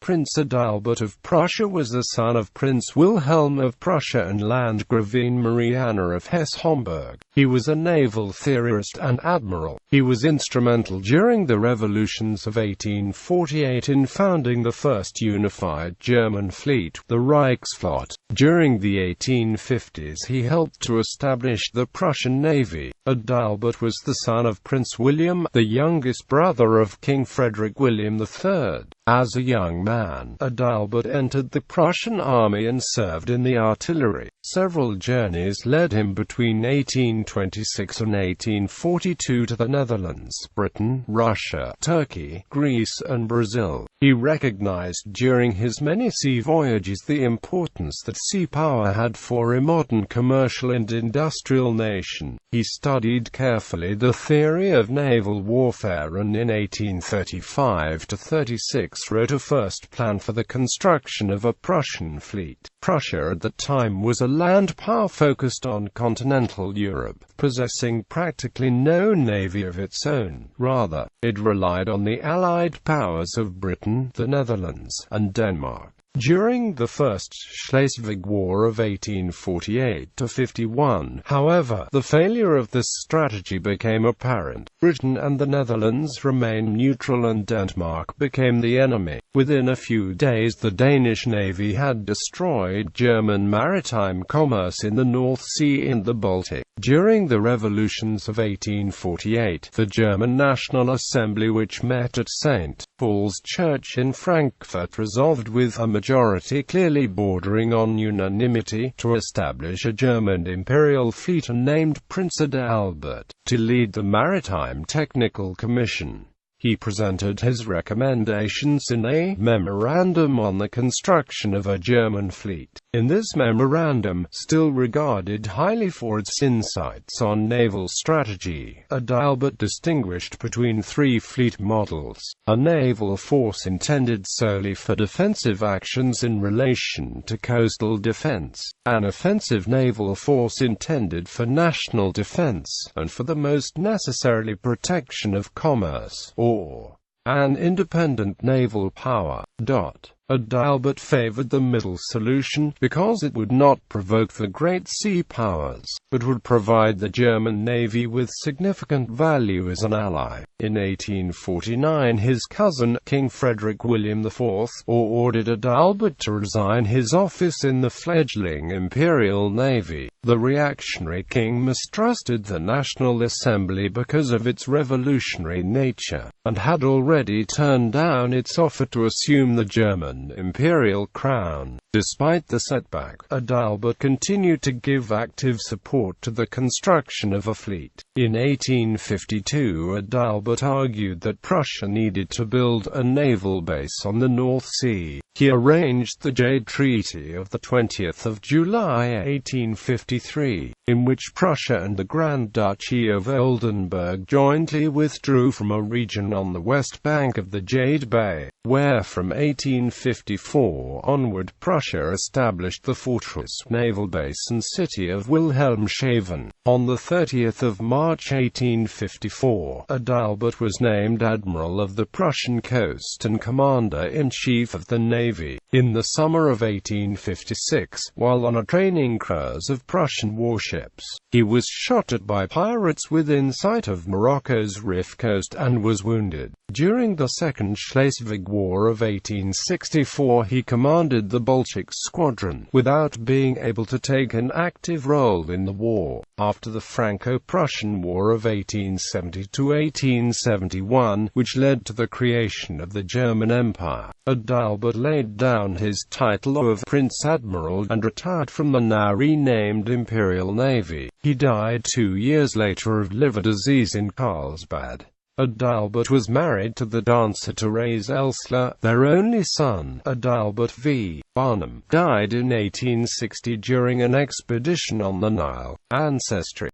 Prince Adalbert of Prussia was the son of Prince Wilhelm of Prussia and Landgravine Marianna of Hesse-Homburg. He was a naval theorist and admiral. He was instrumental during the revolutions of 1848 in founding the first unified German fleet, the Reichsflotte. During the 1850s he helped to establish the Prussian Navy. Adalbert was the son of Prince William, the youngest brother of King Frederick William III. As a young man, Adalbert entered the Prussian army and served in the artillery. Several journeys led him between 1826 and 1842 to the Netherlands, Britain, Russia, Turkey, Greece and Brazil. He recognized during his many sea voyages the importance that sea power had for a modern commercial and industrial nation. He studied carefully the theory of naval warfare and in 1835–36 wrote a first plan for the construction of a Prussian fleet. Prussia at the time was a land power focused on continental Europe, possessing practically no navy of its own. Rather, it relied on the Allied powers of Britain, the Netherlands, and Denmark. During the First Schleswig War of 1848–51, however, the failure of this strategy became apparent. Britain and the Netherlands remained neutral and Denmark became the enemy. Within a few days the Danish Navy had destroyed German maritime commerce in the North Sea and the Baltic. During the revolutions of 1848, the German National Assembly, which met at St. Paul's Church in Frankfurt, resolved with a majority clearly bordering on unanimity to establish a German imperial fleet and named Prince Adalbert to lead the Maritime Technical Commission. He presented his recommendations in a memorandum on the construction of a German fleet. In this memorandum, still regarded highly for its insights on naval strategy, Adalbert distinguished between three fleet models: a naval force intended solely for defensive actions in relation to coastal defense, an offensive naval force intended for national defense and for the most necessarily protection of commerce, or an independent naval power. Adalbert favored the middle solution, because it would not provoke the great sea powers, but would provide the German Navy with significant value as an ally. In 1849 his cousin, King Frederick William IV, ordered Adalbert to resign his office in the fledgling Imperial Navy. The reactionary king mistrusted the National Assembly because of its revolutionary nature, and had already turned down its offer to assume the German imperial crown. Despite the setback, Adalbert continued to give active support to the construction of a fleet. In 1852, Adalbert argued that Prussia needed to build a naval base on the North Sea. He arranged the Jade Treaty of 20 July 1853, in which Prussia and the Grand Duchy of Oldenburg jointly withdrew from a region on the west bank of the Jade Bay, where from 1854 onward Prussia established the fortress, naval base and city of Wilhelmshaven. On 30 March 1854, Adalbert was named Admiral of the Prussian coast and Commander-in-Chief of the Navy. In the summer of 1856, while on a training cruise of Prussian warships, he was shot at by pirates within sight of Morocco's Rif coast and was wounded. During the Second Schleswig War of 1864 he commanded the Baltic Squadron, without being able to take an active role in the war. After the Franco-Prussian War of 1870–1871, which led to the creation of the German Empire, Adalbert laid down his title of Prince Admiral and retired from the now renamed Imperial Navy. He died 2 years later of liver disease in Carlsbad. Adalbert was married to the dancer Therese Elsler. Their only son, Adalbert V. Barnum, died in 1860 during an expedition on the Nile. Ancestry.